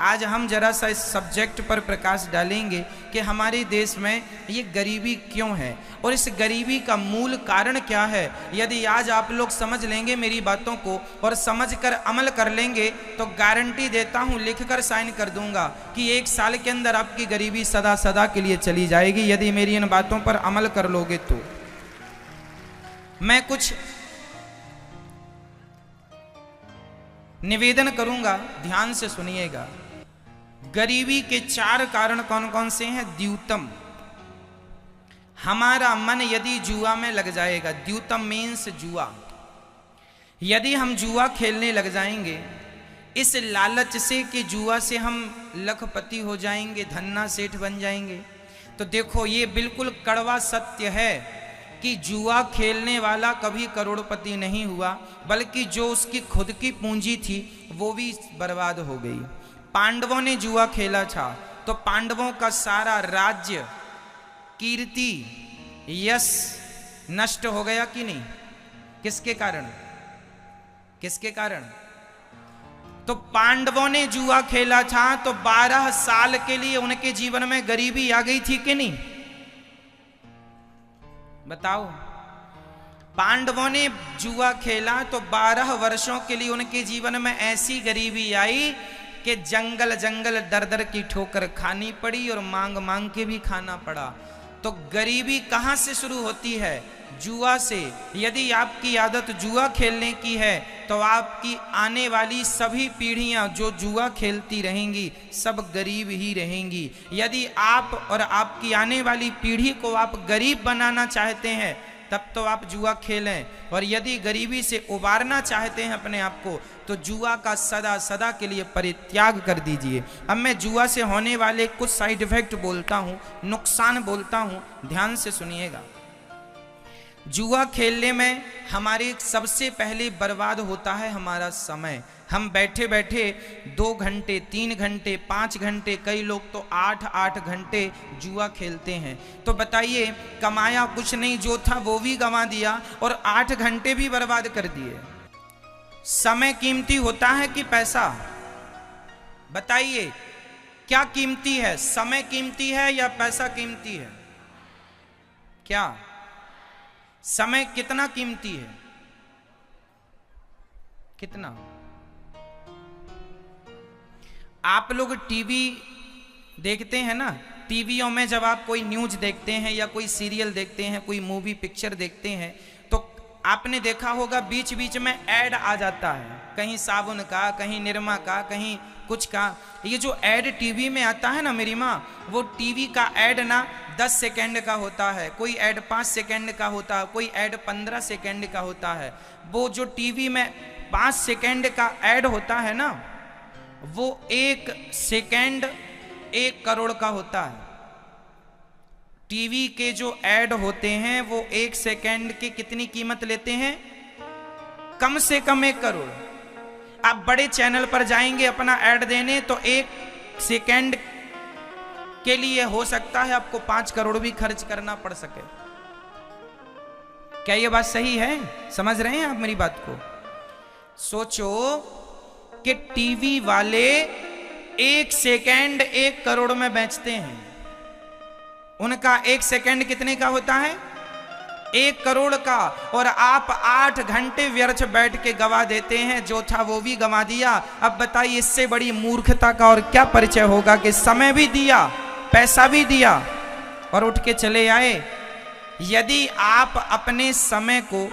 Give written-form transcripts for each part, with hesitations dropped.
आज हम जरा सा इस सब्जेक्ट पर प्रकाश डालेंगे कि हमारे देश में ये गरीबी क्यों है और इस गरीबी का मूल कारण क्या है। यदि आज आप लोग समझ लेंगे मेरी बातों को और समझकर अमल कर लेंगे तो गारंटी देता हूँ, लिखकर साइन कर दूंगा कि 1 साल के अंदर आपकी गरीबी सदा सदा के लिए चली जाएगी। यदि मेरी इन बातों पर अमल कर लोगे तो मैं कुछ निवेदन करूंगा, ध्यान से सुनिएगा। गरीबी के 4 कारण कौन कौन से हैं? द्यूतम, हमारा मन यदि जुआ में लग जाएगा, द्यूतम मीन्स जुआ, यदि हम जुआ खेलने लग जाएंगे इस लालच से कि जुआ से हम लखपति हो जाएंगे, धन्ना सेठ बन जाएंगे, तो देखो ये बिल्कुल कड़वा सत्य है कि जुआ खेलने वाला कभी करोड़पति नहीं हुआ, बल्कि जो उसकी खुद की पूंजी थी वो भी बर्बाद हो गई। पांडवों ने जुआ खेला था तो पांडवों का सारा राज्य, कीर्ति, यश नष्ट हो गया कि नहीं? किसके कारण? किसके कारण? तो पांडवों ने जुआ खेला था तो 12 साल के लिए उनके जीवन में गरीबी आ गई थी कि नहीं? बताओ। पांडवों ने जुआ खेला तो 12 वर्षों के लिए उनके जीवन में ऐसी गरीबी आई कि जंगल जंगल दर दर की ठोकर खानी पड़ी और मांग मांग के भी खाना पड़ा। तो गरीबी कहां से शुरू होती है? जुआ से। यदि आपकी आदत जुआ खेलने की है तो आपकी आने वाली सभी पीढ़ियां जो जुआ खेलती रहेंगी सब गरीब ही रहेंगी। यदि आप और आपकी आने वाली पीढ़ी को आप गरीब बनाना चाहते हैं तब तो आप जुआ खेलें, और यदि गरीबी से उबारना चाहते हैं अपने आप को तो जुआ का सदा सदा के लिए परित्याग कर दीजिए। अब मैं जुआ से होने वाले कुछ साइड इफेक्ट बोलता हूं, नुकसान बोलता हूं, ध्यान से सुनिएगा। जुआ खेलने में हमारे सबसे पहले बर्बाद होता है हमारा समय। हम बैठे बैठे 2 घंटे, 3 घंटे, 5 घंटे, कई लोग तो 8-8 घंटे जुआ खेलते हैं। तो बताइए, कमाया कुछ नहीं, जो था वो भी गंवा दिया और 8 घंटे भी बर्बाद कर दिए। समय कीमती होता है कि पैसा? बताइए क्या कीमती है? समय कीमती है या पैसा कीमती है? क्या समय कितना कीमती है? कितना? आप लोग टीवी देखते हैं ना, टीवियों में जब आप कोई न्यूज देखते हैं या कोई सीरियल देखते हैं, कोई मूवी पिक्चर देखते हैं तो आपने देखा होगा बीच बीच में ऐड आ जाता है, कहीं साबुन का, कहीं निरमा का, कहीं कुछ का। ये जो ऐड टीवी में आता है ना मेरी माँ, वो टीवी का ऐड ना 10 सेकेंड का होता है, कोई ऐड 5 सेकेंड का होता है, कोई ऐड 15 सेकेंड का होता है। वो जो टीवी में 5 सेकेंड का ऐड होता है ना, वो 1 सेकेंड 1 करोड़ का होता है। टीवी के जो ऐड होते हैं वो 1 सेकेंड की कितनी कीमत लेते हैं? कम से कम 1 करोड़। आप बड़े चैनल पर जाएंगे अपना ऐड देने तो 1 सेकेंड के लिए हो सकता है आपको 5 करोड़ भी खर्च करना पड़ सके। क्या यह बात सही है? समझ रहे हैं आप मेरी बात को? सोचो कि टीवी वाले 1 सेकेंड 1 करोड़ में बेचते हैं। उनका 1 सेकेंड कितने का होता है? 1 करोड़ का। और आप 8 घंटे व्यर्थ बैठ के गवा देते हैं, जो था वो भी गवा दिया। अब बताइए इससे बड़ी मूर्खता का और क्या परिचय होगा कि समय भी दिया, पैसा भी दिया और उठ के चले आए। यदि आप अपने समय को,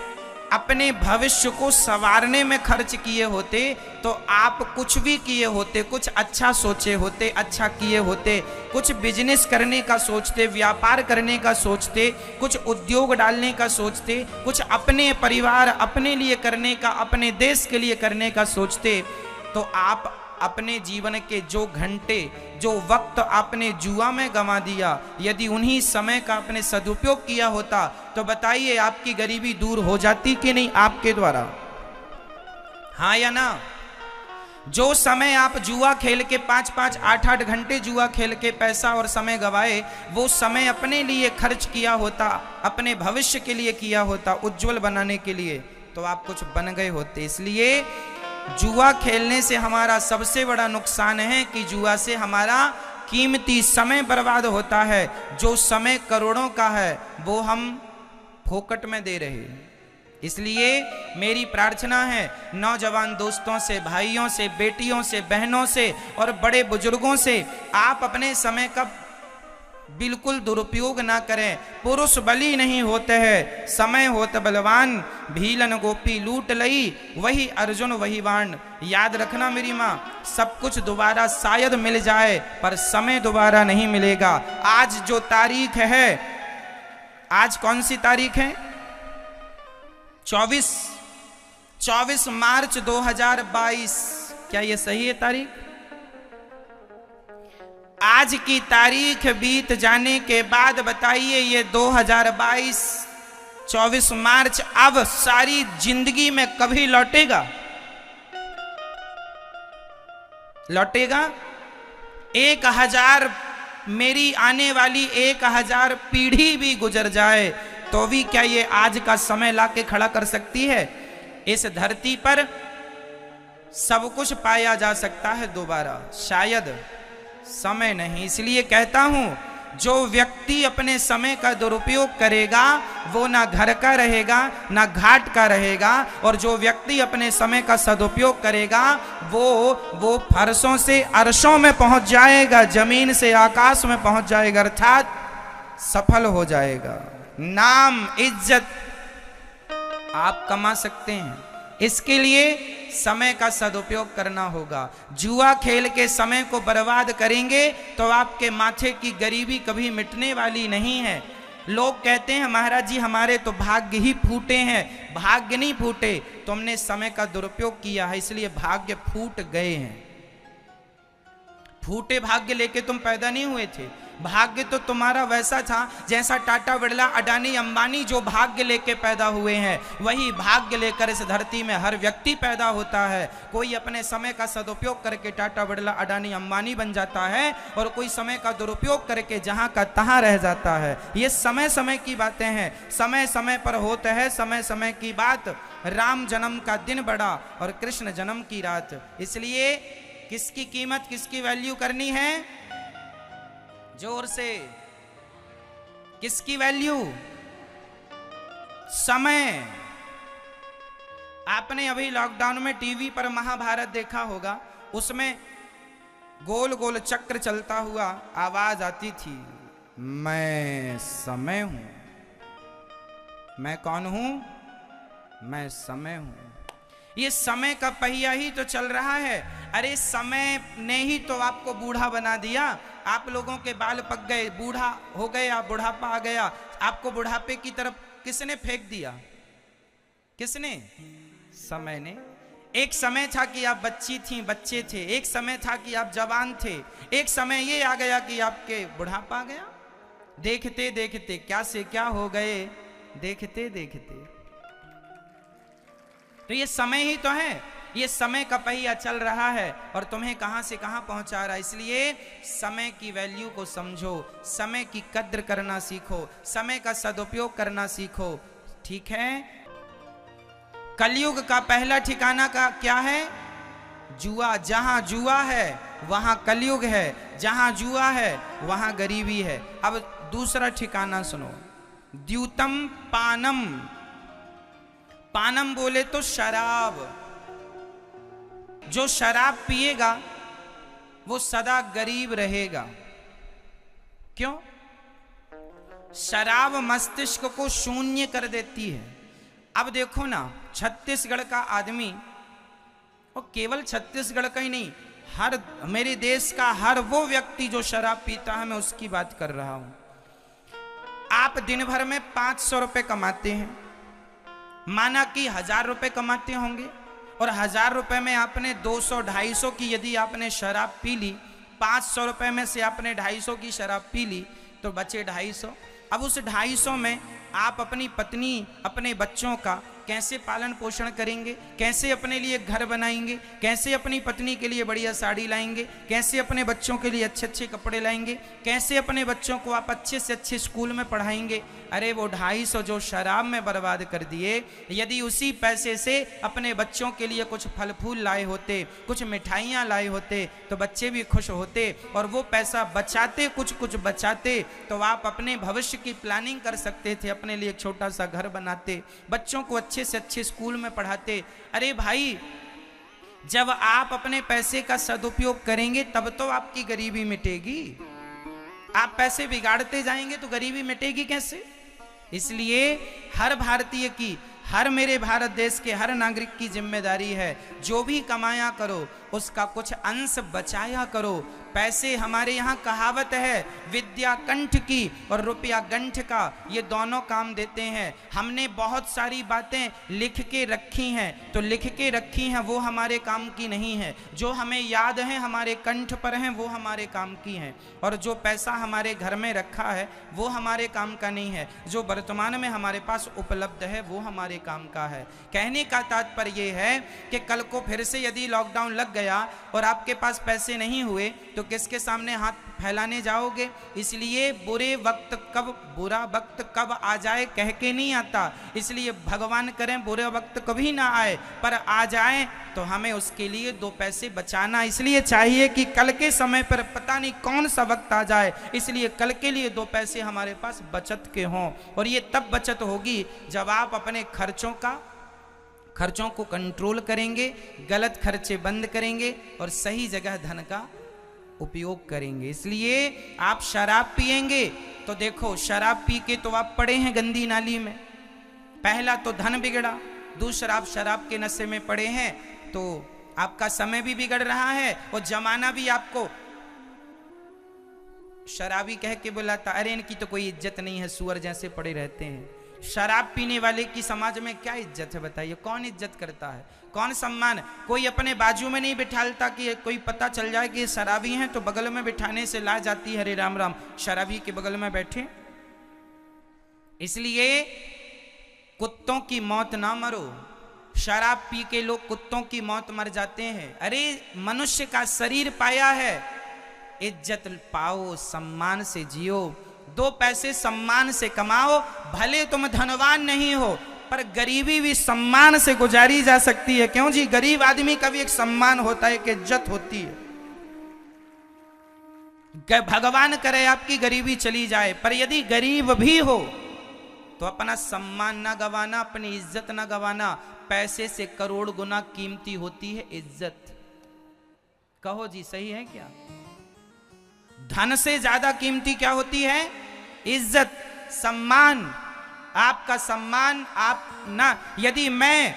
अपने भविष्य को संवारने में खर्च किए होते तो आप कुछ भी किए होते, कुछ अच्छा सोचे होते, अच्छा किए होते, कुछ बिजनेस करने का सोचते, व्यापार करने का सोचते, कुछ उद्योग डालने का सोचते, कुछ अपने परिवार, अपने लिए करने का, अपने देश के लिए करने का सोचते, तो आप अपने जीवन के जो घंटे, जो वक्त आपने जुआ में गंवा दिया, यदि उन्हीं समय का आपने सदुपयोग किया होता तो बताइए आपकी गरीबी दूर हो जाती कि नहीं आपके द्वारा? हाँ या ना? जो समय आप जुआ खेल के 5-5, 8-8 घंटे जुआ खेल के पैसा और समय गवाए, वो समय अपने लिए खर्च किया होता, अपने भविष्य के लिए किया होता, उज्जवल बनाने के लिए, तो आप कुछ बन गए होते। इसलिए जुआ खेलने से हमारा सबसे बड़ा नुकसान है कि जुआ से हमारा कीमती समय बर्बाद होता है। जो समय करोड़ों का है वो हम फोकट में दे रहे हैं। इसलिए मेरी प्रार्थना है नौजवान दोस्तों से, भाइयों से, बेटियों से, बहनों से और बड़े बुजुर्गों से, आप अपने समय का बिल्कुल दुरुपयोग ना करें। पुरुष बली नहीं होते हैं, समय होत बलवान, भीलन गोपी लूट लई, वही अर्जुन वही बाण। याद रखना मेरी माँ, सब कुछ दोबारा शायद मिल जाए पर समय दोबारा नहीं मिलेगा। आज जो तारीख है, आज कौन सी तारीख है? 24 मार्च 2022। क्या ये सही है तारीख? आज की तारीख बीत जाने के बाद बताइए ये 2022 24 मार्च अब सारी जिंदगी में कभी लौटेगा? लौटेगा? 1000 मेरी आने वाली 1000 पीढ़ी भी गुजर जाए तो भी क्या ये आज का समय लाके खड़ा कर सकती है? इस धरती पर सब कुछ पाया जा सकता है दोबारा, शायद समय नहीं। इसलिए कहता हूं, जो व्यक्ति अपने समय का दुरुपयोग करेगा वो ना घर का रहेगा ना घाट का रहेगा, और जो व्यक्ति अपने समय का सदुपयोग करेगा वो फर्शों से अर्शों में पहुंच जाएगा, जमीन से आकाश में पहुंच जाएगा, अर्थात सफल हो जाएगा। नाम इज्जत आप कमा सकते हैं, इसके लिए समय का सदुपयोग करना होगा। जुआ खेल के समय को बर्बाद करेंगे तो आपके माथे की गरीबी कभी मिटने वाली नहीं है। लोग कहते हैं महाराज जी हमारे तो भाग्य ही फूटे हैं। भाग्य नहीं फूटे, तुमने समय का दुरुपयोग किया है इसलिए भाग्य फूट गए हैं। फूटे भाग्य लेके तुम पैदा नहीं हुए थे। भाग्य तो तुम्हारा वैसा था जैसा टाटा बिरला, अडानी, अंबानी जो भाग्य लेके पैदा हुए हैं, वही भाग्य लेकर इस धरती में हर व्यक्ति पैदा होता है। कोई अपने समय का सदुपयोग करके टाटा बिरला, अडानी, अंबानी बन जाता है और कोई समय का दुरुपयोग करके जहां का तहां रह जाता है। ये समय समय की बातें हैं, समय समय पर होता है समय समय की बात। राम जन्म का दिन बड़ा और कृष्ण जन्म की रात। इसलिए किसकी कीमत, किसकी वैल्यू करनी है? जोर से, किसकी वैल्यू? समय। आपने अभी लॉकडाउन में टीवी पर महाभारत देखा होगा, उसमें गोल गोल चक्र चलता हुआ आवाज आती थी, मैं समय हूं। मैं कौन हूं? मैं समय हूं। ये समय का पहिया ही तो चल रहा है। अरे समय ने ही तो आपको बूढ़ा बना दिया। आप लोगों के बाल पक गए, बूढ़ा हो गए, आप बुढ़ापा आ गया। आपको बुढ़ापे की तरफ किसने फेंक दिया? किसने? समय ने। एक समय था कि आप बच्ची थी, बच्चे थे। एक समय था कि आप जवान थे। एक समय ये आ गया कि आपके बुढ़ापा आ गया। देखते देखते क्या से क्या हो गए, देखते देखते। तो ये समय ही तो है, ये समय का पहिया चल रहा है और तुम्हें कहां से कहां पहुंचा रहा है। इसलिए समय की वैल्यू को समझो, समय की कद्र करना सीखो, समय का सदुपयोग करना सीखो। ठीक है? कलयुग का पहला ठिकाना का क्या है? जुआ। जहां जुआ है वहां कलयुग है, जहां जुआ है वहां गरीबी है। अब दूसरा ठिकाना सुनो, द्यूतम पानम। पानम बोले तो शराब। जो शराब पिएगा वो सदा गरीब रहेगा। क्यों? शराब मस्तिष्क को शून्य कर देती है। अब देखो ना, छत्तीसगढ़ का आदमी, और केवल छत्तीसगढ़ का ही नहीं, हर मेरे देश का हर वो व्यक्ति जो शराब पीता है, मैं उसकी बात कर रहा हूं। आप दिन भर में 500 रुपए कमाते हैं, माना कि 1000 रुपए कमाते होंगे, और 1000 रुपए में आपने 200-250 की यदि आपने शराब पी ली, 500 रुपए में से आपने 250 की शराब पी ली तो बचे 250। अब उस 250 में आप अपनी पत्नी, अपने बच्चों का कैसे पालन पोषण करेंगे, कैसे अपने लिए घर बनाएंगे, कैसे अपनी पत्नी के लिए बढ़िया साड़ी लाएंगे, कैसे अपने बच्चों के लिए अच्छे अच्छे कपड़े लाएंगे, कैसे अपने बच्चों को आप अच्छे से अच्छे स्कूल में पढ़ाएंगे। अरे वो 250 जो शराब में बर्बाद कर दिए, यदि उसी पैसे से अपने बच्चों के लिए कुछ फल फूल लाए होते, कुछ मिठाइयाँ लाए होते, तो बच्चे भी खुश होते और वो पैसा बचाते, कुछ कुछ बचाते, तो आप अपने भविष्य की प्लानिंग कर सकते थे, अपने लिए एक छोटा सा घर बनाते, बच्चों को अच्छे से अच्छे स्कूल में पढ़ाते। अरे भाई, जब आप अपने पैसे का सदुपयोग करेंगे तब तो आपकी गरीबी मिटेगी। आप पैसे बिगाड़ते जाएंगे तो गरीबी मिटेगी कैसे? इसलिए हर भारतीय की, हर मेरे भारत देश के हर नागरिक की जिम्मेदारी है, जो भी कमाया करो उसका कुछ अंश बचाया करो। पैसे, हमारे यहाँ कहावत है, विद्या कंठ की और रुपया गंठ का, ये दोनों काम देते हैं। हमने बहुत सारी बातें लिख के रखी हैं, तो लिख के रखी हैं वो हमारे काम की नहीं है। जो हमें याद है, हमारे कंठ पर हैं, वो हमारे काम की हैं। और जो पैसा हमारे घर में रखा है वो हमारे काम का नहीं है। जो वर्तमान में हमारे पास उपलब्ध है वो हमारे काम का है। कहने का तात्पर्य ये है कि कल को फिर से यदि लॉकडाउन लग गया और आपके पास पैसे नहीं हुए तो किसके सामने हाथ फैलाने जाओगे? इसलिए बुरा वक्त कब आ जाए कह के नहीं आता, इसलिए भगवान करें बुरा वक्त कभी ना आए, पर आ जाए तो हमें उसके लिए 2 पैसे बचाना इसलिए चाहिए कि कल के समय पर पता नहीं कौन सा वक्त आ जाए, इसलिए कल के लिए 2 पैसे हमारे पास बचत के हों। और ये तब बचत होगी जब आप अपने खर्चों को कंट्रोल करेंगे, गलत खर्चे बंद करेंगे और सही जगह धन का उपयोग करेंगे। इसलिए आप शराब पिएंगे तो देखो, शराब पी के तो आप पड़े हैं गंदी नाली में, पहला तो धन बिगड़ा, दूसरा आप शराब के नशे में पड़े हैं तो आपका समय भी बिगड़ रहा है और जमाना भी आपको शराबी कह के बुलाता, अरे इनकी तो कोई इज्जत नहीं है, सुअर जैसे पड़े रहते हैं। शराब पीने वाले की समाज में क्या इज्जत है बताइए? कौन इज्जत करता है, कौन सम्मान? कोई अपने बाजू में नहीं बिठालता कि कोई पता चल जाए कि शराबी हैं तो बगल में बिठाने से ला जाती है, हरे राम राम शराबी के बगल में बैठे। इसलिए कुत्तों की मौत ना मरो। शराब पी के लोग कुत्तों की मौत मर जाते हैं। अरे मनुष्य का शरीर पाया है, इज्जत पाओ, सम्मान से जियो, 2 पैसे सम्मान से कमाओ। भले तुम धनवान नहीं हो पर गरीबी भी सम्मान से गुजारी जा सकती है। क्यों जी? गरीब आदमी का भी एक सम्मान होता है, एक इज्जत होती है। भगवान करे आपकी गरीबी चली जाए, पर यदि गरीब भी हो तो अपना सम्मान ना गवाना, अपनी इज्जत ना गवाना। पैसे से करोड़ गुना कीमती होती है इज्जत। कहो जी, सही है क्या? धन से ज्यादा कीमती क्या होती है? इज्जत, सम्मान। आपका सम्मान आप ना, यदि मैं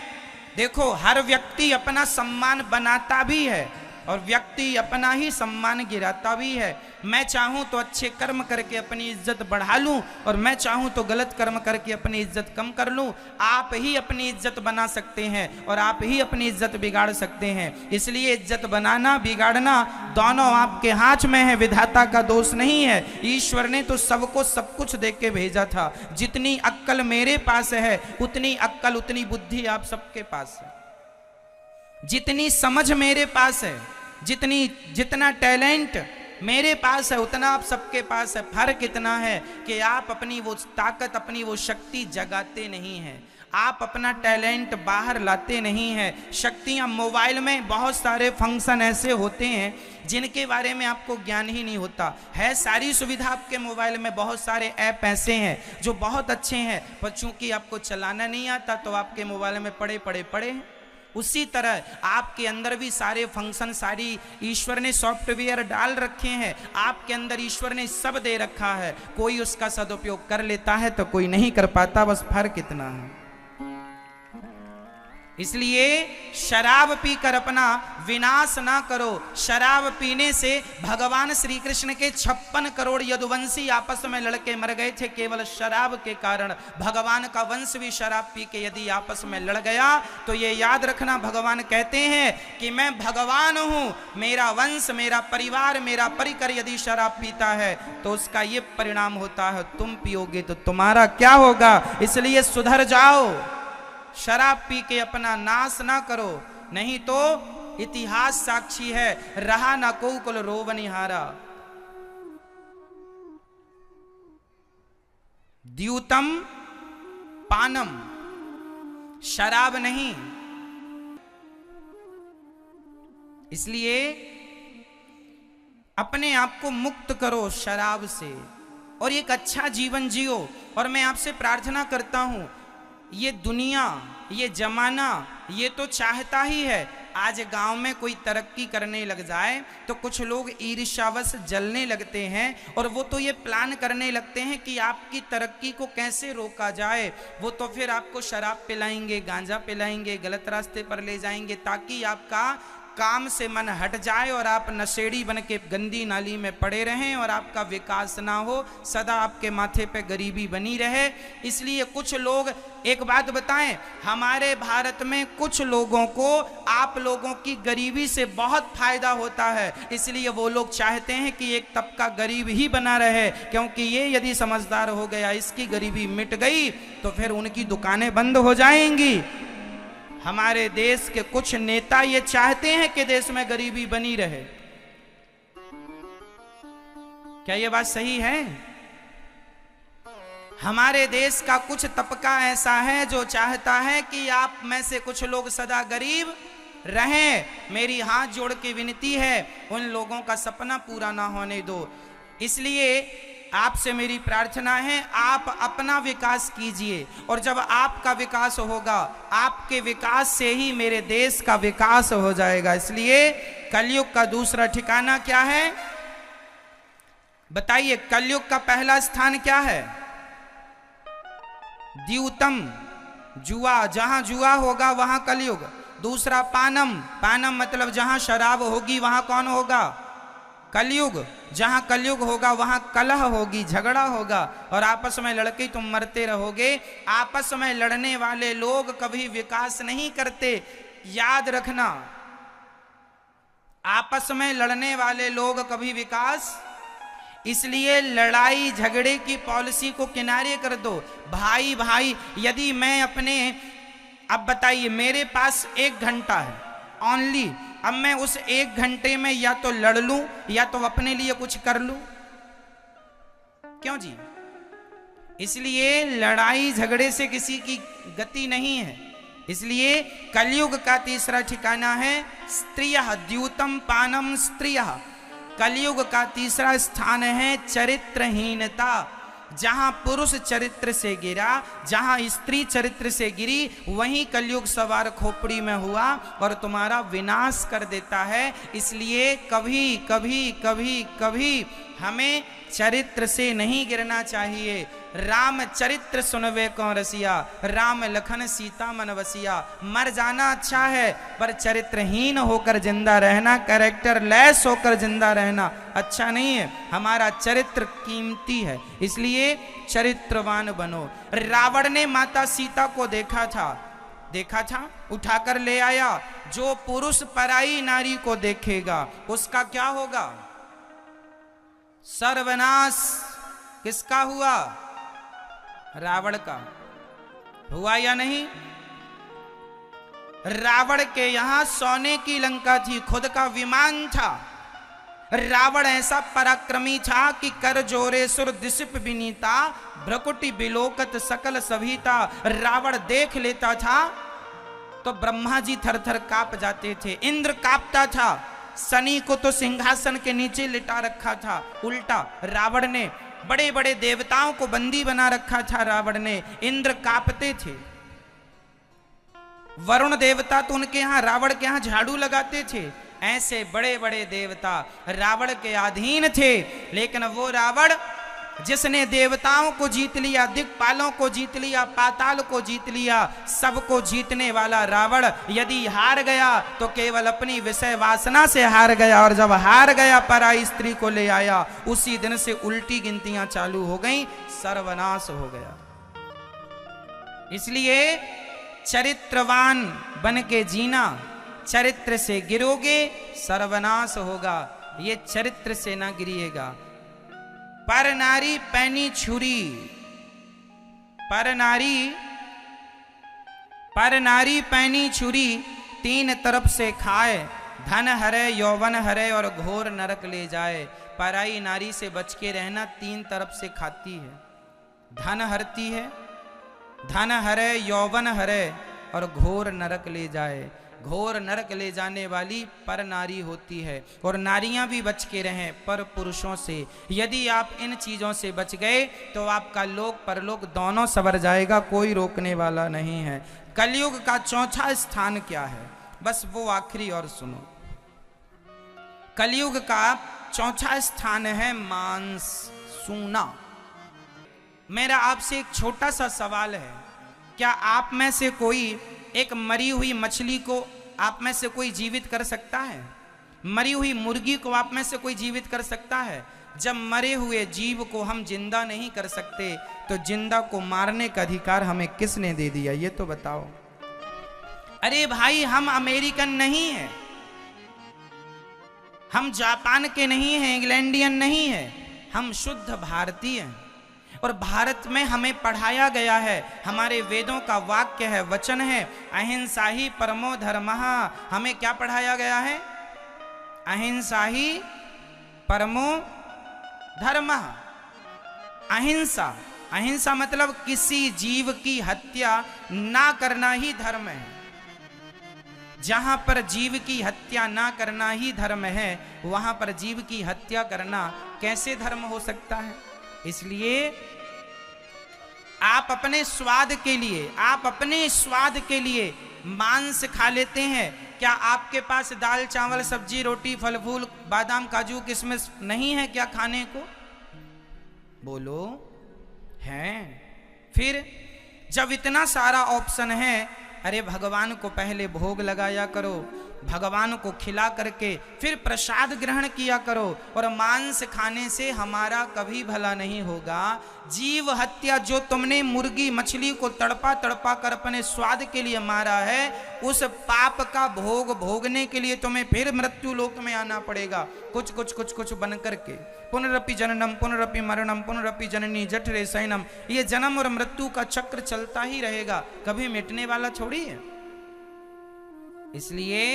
देखो, हर व्यक्ति अपना सम्मान बनाता भी है और व्यक्ति अपना ही सम्मान गिराता भी है। मैं चाहूं तो अच्छे कर्म करके अपनी इज्जत बढ़ा लूं और मैं चाहूं तो गलत कर्म करके अपनी इज्जत कम कर लूं। आप ही अपनी इज्जत बना सकते हैं और आप ही अपनी इज्जत बिगाड़ सकते हैं। इसलिए इज्जत बनाना बिगाड़ना दोनों आपके हाथ में है, विधाता का दोष नहीं है। ईश्वर ने तो सबको सब कुछ दे के भेजा था। जितनी अक्ल मेरे पास है उतनी अक्ल, उतनी बुद्धि आप सबके पास है। जितनी समझ मेरे पास है, जितना टैलेंट मेरे पास है उतना आप सबके पास है। फर्क इतना है कि आप अपनी वो ताकत, अपनी वो शक्ति जगाते नहीं हैं, आप अपना टैलेंट बाहर लाते नहीं हैं। शक्तियां, मोबाइल में बहुत सारे फंक्शन ऐसे होते हैं जिनके बारे में आपको ज्ञान ही नहीं होता है। सारी सुविधा आपके मोबाइल में, बहुत सारे ऐप ऐसे हैं जो बहुत अच्छे हैं, पर चूंकि आपको चलाना नहीं आता तो आपके मोबाइल में पड़े हैं। उसी तरह आपके अंदर भी सारे फंक्शन, सारी ईश्वर ने सॉफ्टवेयर डाल रखे हैं, आपके अंदर ईश्वर ने सब दे रखा है। कोई उसका सदुपयोग कर लेता है तो कोई नहीं कर पाता, बस फर्क इतना है। इसलिए शराब पीकर अपना विनाश ना करो। शराब पीने से भगवान श्री कृष्ण के 56 करोड़ यदुवंशी आपस में लड़के मर गए थे केवल शराब के कारण। भगवान का वंश भी शराब पी के यदि आपस में लड़ गया तो ये याद रखना, भगवान कहते हैं कि मैं भगवान हूं, मेरा वंश, मेरा परिवार, मेरा परिकर यदि शराब पीता है तो उसका ये परिणाम होता है, तुम पियोगे तो तुम्हारा क्या होगा। इसलिए सुधर जाओ, शराब पी के अपना नाश ना करो, नहीं तो इतिहास साक्षी है, रहा ना को कुल रोवनिहारा। द्यूतम पानम, शराब नहीं। इसलिए अपने आप को मुक्त करो शराब से और एक अच्छा जीवन जियो। और मैं आपसे प्रार्थना करता हूं, ये दुनिया, ये जमाना, ये तो चाहता ही है आज गांव में कोई तरक्की करने लग जाए तो कुछ लोग ईर्ष्यावश जलने लगते हैं और वो तो ये प्लान करने लगते हैं कि आपकी तरक्की को कैसे रोका जाए। वो तो फिर आपको शराब पिलाएंगे, गांजा पिलाएंगे, गलत रास्ते पर ले जाएंगे ताकि आपका काम से मन हट जाए और आप नशेड़ी बन के गंदी नाली में पड़े रहें और आपका विकास ना हो, सदा आपके माथे पे गरीबी बनी रहे। इसलिए कुछ लोग, एक बात बताएं, हमारे भारत में कुछ लोगों को आप लोगों की गरीबी से बहुत फायदा होता है, इसलिए वो लोग चाहते हैं कि एक तबका गरीब ही बना रहे, क्योंकि ये यदि समझदार हो गया, इसकी गरीबी मिट गई तो फिर उनकी दुकानें बंद हो जाएंगी। हमारे देश के कुछ नेता ये चाहते हैं कि देश में गरीबी बनी रहे। क्या ये बात सही है? हमारे देश का कुछ तबका ऐसा है जो चाहता है कि आप में से कुछ लोग सदा गरीब रहें। मेरी हाथ जोड़ के विनती है, उन लोगों का सपना पूरा ना होने दो। इसलिए आपसे मेरी प्रार्थना है, आप अपना विकास कीजिए और जब आपका विकास होगा, आपके विकास से ही मेरे देश का विकास हो जाएगा। इसलिए कलयुग का दूसरा ठिकाना क्या है बताइए? कलयुग का पहला स्थान क्या है? द्यूतम, जुआ, जहां जुआ होगा वहां कलयुग। दूसरा पानम, पानम मतलब जहां शराब होगी वहां कौन होगा? कलयुग। जहां कलयुग होगा वहां कलह होगी, झगड़ा होगा और आपस में लड़के तुम मरते रहोगे। आपस में लड़ने वाले लोग कभी विकास नहीं करते, याद रखना। आपस में लड़ने वाले लोग कभी विकास, इसलिए लड़ाई झगड़े की पॉलिसी को किनारे कर दो। भाई भाई, यदि मैं अपने, अब बताइए, मेरे पास 1 घंटा है ओनली, अब मैं उस 1 घंटे में या तो लड़ लूं या तो अपने लिए कुछ कर लूं, क्यों जी? इसलिए लड़ाई झगड़े से किसी की गति नहीं है। इसलिए कलयुग का तीसरा ठिकाना है स्त्रियः, द्यूतम पानम स्त्रियः। कलयुग का तीसरा स्थान है चरित्रहीनता। जहां पुरुष चरित्र से गिरा, जहां स्त्री चरित्र से गिरी, वहीं कलयुग सवार खोपड़ी में हुआ और तुम्हारा विनाश कर देता है। इसलिए कभी कभी कभी कभी हमें चरित्र से नहीं गिरना चाहिए। राम चरित्र सुनवे कौन रसिया, राम लखन सीता मन बसिया। मर जाना अच्छा है पर चरित्रहीन होकर जिंदा रहना, कैरेक्टर लेस होकर जिंदा रहना अच्छा नहीं है। हमारा चरित्र कीमती है, इसलिए चरित्रवान बनो। रावण ने माता सीता को देखा था, उठाकर ले आया। जो पुरुष पराई नारी को देखेगा उसका क्या होगा? सर्वनाश। किसका हुआ? रावण का हुआ या नहीं? रावण के यहां सोने की लंका थी, खुद का विमान था। रावण ऐसा पराक्रमी था कि कर जोरे सुर दिसिप विनीता, भ्रकुटी बिलोकत सकल सभीता। रावण देख लेता था तो ब्रह्मा जी थर थर कांप जाते थे, इंद्र कांपता था। शनि को तो सिंहासन के नीचे लिटा रखा था, उल्टा रावण ने बड़े बड़े देवताओं को बंदी बना रखा था। रावण ने, इंद्र कांपते थे। वरुण देवता तो उनके यहां, रावण के यहां झाड़ू लगाते थे। ऐसे बड़े बड़े देवता रावण के अधीन थे। लेकिन वो रावण जिसने देवताओं को जीत लिया, दिक्पालों को जीत लिया, पाताल को जीत लिया, सबको जीतने वाला रावण यदि हार गया तो केवल अपनी विषय वासना से हार गया। और जब हार गया, पराई स्त्री को ले आया। उसी दिन से उल्टी गिनतियां चालू हो गई, सर्वनाश हो गया। इसलिए चरित्रवान बन के जीना। चरित्र से गिरोगे सर्वनाश होगा, ये चरित्र से ना गिरिएगा। पर नारी पैनी छुरी, पर नारी पर नारी पैनी छुरी तीन तरफ से खाए, धन हरे यौवन हरे और घोर नरक ले जाए। पराई नारी से बच के रहना, तीन तरफ से खाती है, धन हरती है, धन हरे यौवन हरे और घोर नरक ले जाए। घोर नरक ले जाने वाली पर नारी होती है। और नारियां भी बच के रहें पर पुरुषों से। यदि आप इन चीजों से बच गए तो आपका लोक परलोक दोनों सवर जाएगा, कोई रोकने वाला नहीं है। कलयुग का चौथा स्थान क्या है, बस वो आखिरी और सुनो। कलयुग का चौथा स्थान है मांस सूना। मेरा आपसे एक छोटा सा सवाल है, क्या आप में से कोई एक मरी हुई मछली को आप में से कोई जीवित कर सकता है? मरी हुई मुर्गी को आप में से कोई जीवित कर सकता है? जब मरे हुए जीव को हम जिंदा नहीं कर सकते तो जिंदा को मारने का अधिकार हमें किसने दे दिया, ये तो बताओ। अरे भाई, हम अमेरिकन नहीं है, हम जापान के नहीं हैं, इंग्लैंडियन नहीं है, हम शुद्ध भारतीय हैं। और भारत में हमें पढ़ाया गया है, हमारे वेदों का वाक्य है, वचन है, अहिंसा ही परमो धर्मः। हमें क्या पढ़ाया गया है? अहिंसा ही परमो धर्मः। अहिंसा, अहिंसा मतलब किसी जीव की हत्या ना करना ही धर्म है। जहां पर जीव की हत्या ना करना ही धर्म है, वहां पर जीव की हत्या करना कैसे धर्म हो सकता है? इसलिए आप अपने स्वाद के लिए मांस खा लेते हैं। क्या आपके पास दाल चावल सब्जी रोटी फल फूल बादाम काजू किशमिश नहीं है क्या खाने को? बोलो, हैं? फिर जब इतना सारा ऑप्शन है, अरे भगवान को पहले भोग लगाया करो, भगवान को खिला करके फिर प्रसाद ग्रहण किया करो। और मांस खाने से हमारा कभी भला नहीं होगा। जीव हत्या, जो तुमने मुर्गी मछली को तड़पा तड़पा कर अपने स्वाद के लिए मारा है, उस पाप का भोग भोगने के लिए तुम्हें फिर मृत्यु लोक में आना पड़ेगा, कुछ कुछ कुछ कुछ बन करके। पुनरपि जननम पुनरपि मरणम पुनरपि जननी जठरे शयनम। ये जन्म और मृत्यु का चक्र चलता ही रहेगा, कभी मिटने वाला थोड़ी है। इसलिए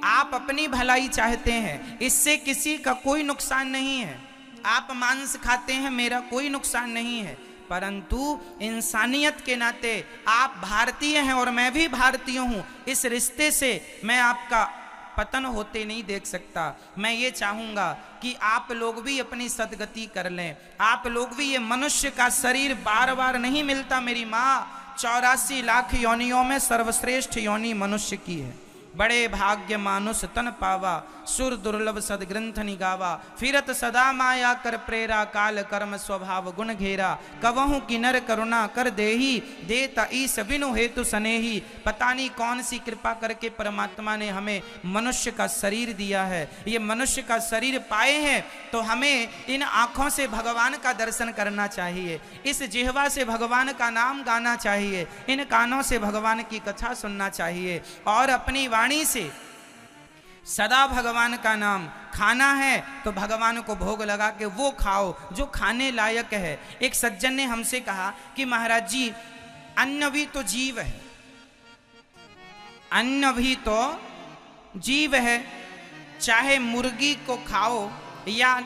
आप अपनी भलाई चाहते हैं, इससे किसी का कोई नुकसान नहीं है। आप मांस खाते हैं, मेरा कोई नुकसान नहीं है, परंतु इंसानियत के नाते आप भारतीय हैं और मैं भी भारतीय हूं। इस रिश्ते से मैं आपका पतन होते नहीं देख सकता। मैं ये चाहूंगा कि आप लोग भी अपनी सदगति कर लें। आप लोग भी, ये मनुष्य का शरीर बार बार नहीं मिलता। मेरी माँ 84 लाख योनियों में सर्वश्रेष्ठ योनि मनुष्य की है। बड़े भाग्य मानुष तन पावा, सुर दुर्लभ सदग्रंथ निगावा। फिरत सदा माया कर प्रेरा, काल कर्म स्वभाव गुण घेरा। कवहु की नर करुणा कर देही, देता ईस बिनु हेतु सनेही। पता नहीं कौन सी कृपा करके परमात्मा ने हमें मनुष्य का शरीर दिया है। ये मनुष्य का शरीर पाए हैं तो हमें इन आँखों से भगवान का दर्शन करना चाहिए, इस जिह्वा से भगवान का नाम गाना चाहिए, इन कानों से भगवान की कथा सुनना चाहिए, और अपनी वाणी से सदा भगवान का नाम खाना है तो भगवान को भोग लगा के वो खाओ जो खाने लायक है। एक सज्जन ने हमसे कहा कि महाराज जी, अन्न भी तो जीव है, अन्न भी तो जीव है। चाहे मुर्गी को खाओ या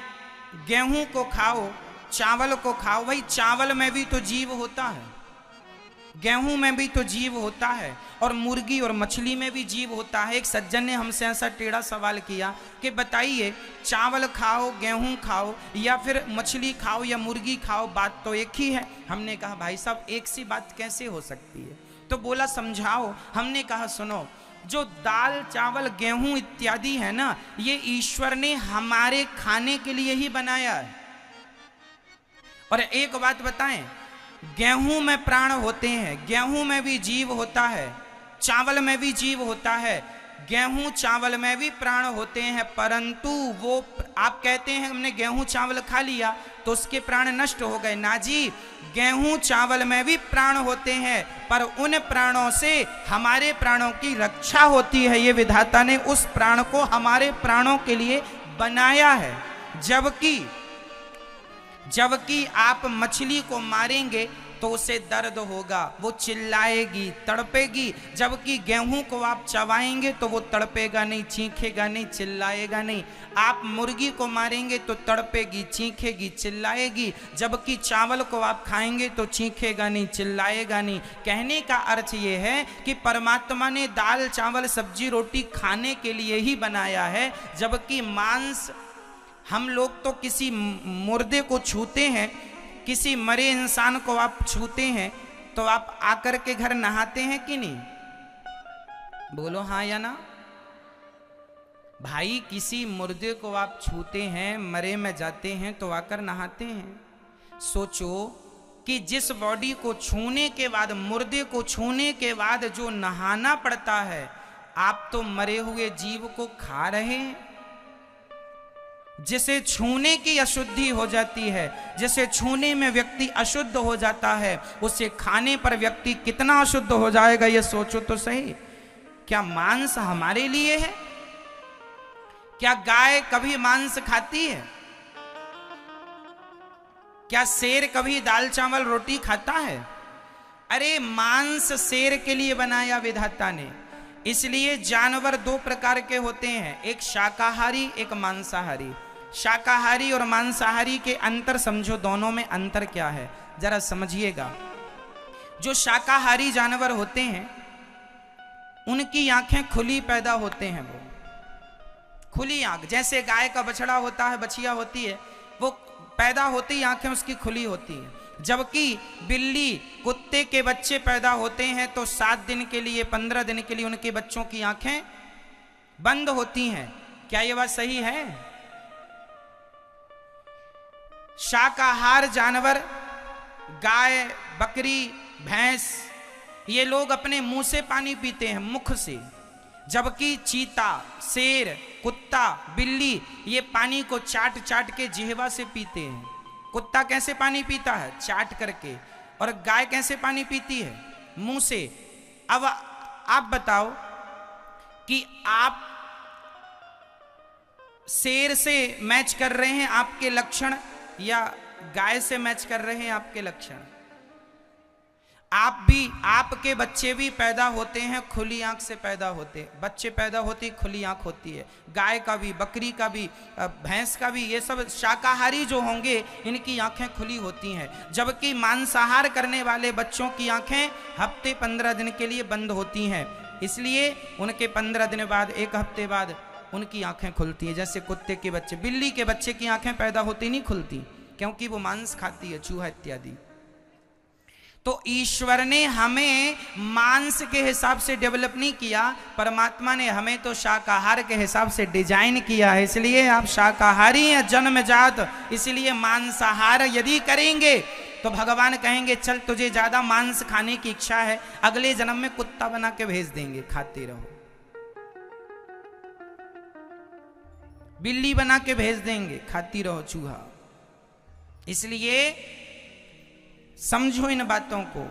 गेहूं को खाओ, चावल को खाओ, भाई चावल में भी तो जीव होता है, गेहूं में भी तो जीव होता है, और मुर्गी और मछली में भी जीव होता है। एक सज्जन ने हमसे ऐसा टेढ़ा सवाल किया कि बताइए, चावल खाओ, गेहूं खाओ या फिर मछली खाओ या मुर्गी खाओ, बात तो एक ही है। हमने कहा भाई साहब, एक सी बात कैसे हो सकती है? तो बोला समझाओ। हमने कहा सुनो, जो दाल चावल गेहूं इत्यादि है ना, ये ईश्वर ने हमारे खाने के लिए ही बनाया है। और एक बात बताएं, गेहूं में प्राण होते हैं, गेहूं में भी जीव होता है, चावल में भी जीव होता है, गेहूं चावल में भी प्राण होते हैं, परंतु वो आप कहते हैं हमने गेहूं चावल खा लिया तो उसके प्राण नष्ट हो गए। ना जी, गेहूं चावल में भी प्राण होते हैं, पर उन प्राणों से हमारे प्राणों की रक्षा होती है। ये विधाता ने उस प्राण को हमारे प्राणों के लिए बनाया है। जबकि आप मछली को मारेंगे तो उसे दर्द होगा, वो चिल्लाएगी, तड़पेगी। जबकि गेहूं को आप चबाएंगे तो वो तड़पेगा नहीं, चीखेगा नहीं, चिल्लाएगा नहीं। आप मुर्गी को मारेंगे तो तड़पेगी, चीखेगी, चिल्लाएगी। जबकि चावल को आप खाएंगे तो चीखेगा नहीं, चिल्लाएगा नहीं। कहने का अर्थ ये है कि परमात्मा ने दाल चावल सब्जी रोटी खाने के लिए ही बनाया है। जबकि मांस, हम लोग तो किसी मुर्दे को छूते हैं, किसी मरे इंसान को आप छूते हैं तो आप आकर के घर नहाते हैं कि नहीं? बोलो हाँ या ना। भाई किसी मुर्दे को आप छूते हैं, मरे में जाते हैं तो आकर नहाते हैं। सोचो कि जिस बॉडी को छूने के बाद, मुर्दे को छूने के बाद जो नहाना पड़ता है, आप तो मरे हुए जीव को खा रहे हैं। जिसे छूने की अशुद्धि हो जाती है, जिसे छूने में व्यक्ति अशुद्ध हो जाता है, उसे खाने पर व्यक्ति कितना अशुद्ध हो जाएगा, ये सोचो तो सही। क्या मांस हमारे लिए है? क्या गाय कभी मांस खाती है? क्या शेर कभी दाल चावल रोटी खाता है? अरे मांस शेर के लिए बनाया विधाता ने। इसलिए जानवर दो प्रकार के होते हैं, एक शाकाहारी, एक मांसाहारी। शाकाहारी और मांसाहारी के अंतर समझो, दोनों में अंतर क्या है जरा समझिएगा। जो शाकाहारी जानवर होते हैं उनकी आंखें खुली पैदा होते हैं, वो खुली आंख। जैसे गाय का बछड़ा होता है, बछिया होती है, वो पैदा होती ही आंखें उसकी खुली होती है। जबकि बिल्ली, कुत्ते के बच्चे पैदा होते हैं तो 7 दिन के लिए, 15 दिन के लिए उनके बच्चों की आंखें बंद होती हैं। क्या ये बात सही है? शाकाहार जानवर, गाय, बकरी, भैंस, ये लोग अपने मुंह से पानी पीते हैं, मुख से। जबकि चीता, शेर, कुत्ता, बिल्ली ये पानी को चाट चाट के जिह्वा से पीते हैं। कुत्ता कैसे पानी पीता है? चाट करके। और गाय कैसे पानी पीती है? मुंह से। अब आप बताओ कि आप शेर से मैच कर रहे हैं आपके लक्षण या गाय से मैच कर रहे हैं आपके लक्षण? आप भी, आपके बच्चे भी पैदा होते हैं खुली आंख से पैदा होते हैं। बच्चे पैदा होती खुली आंख होती है। गाय का भी, बकरी का भी, भैंस का भी, ये सब शाकाहारी जो होंगे इनकी आंखें खुली होती हैं। जबकि मांसाहार करने वाले बच्चों की आंखें हफ्ते 15 दिन के लिए बंद होती हैं। इसलिए उनके 15 दिन बाद, 1 हफ्ते बाद उनकी आंखें खुलती हैं। जैसे कुत्ते के बच्चे, बिल्ली के बच्चे की आंखें पैदा होती नहीं खुलती, क्योंकि वो मांस खाती है, चूहा इत्यादि। तो ईश्वर ने हमें मांस के हिसाब से डेवलप नहीं किया, परमात्मा ने हमें तो शाकाहार के हिसाब से डिजाइन किया है। इसलिए आप शाकाहारी हैं जन्मजात, इसलिए मांसाहार यदि करेंगे तो भगवान कहेंगे चल तुझे ज्यादा मांस खाने की इच्छा है, अगले जन्म में कुत्ता बना के भेज देंगे, खाते रहो। बिल्ली बना के भेज देंगे, खाती रहो चूहा। इसलिए समझो इन बातों को।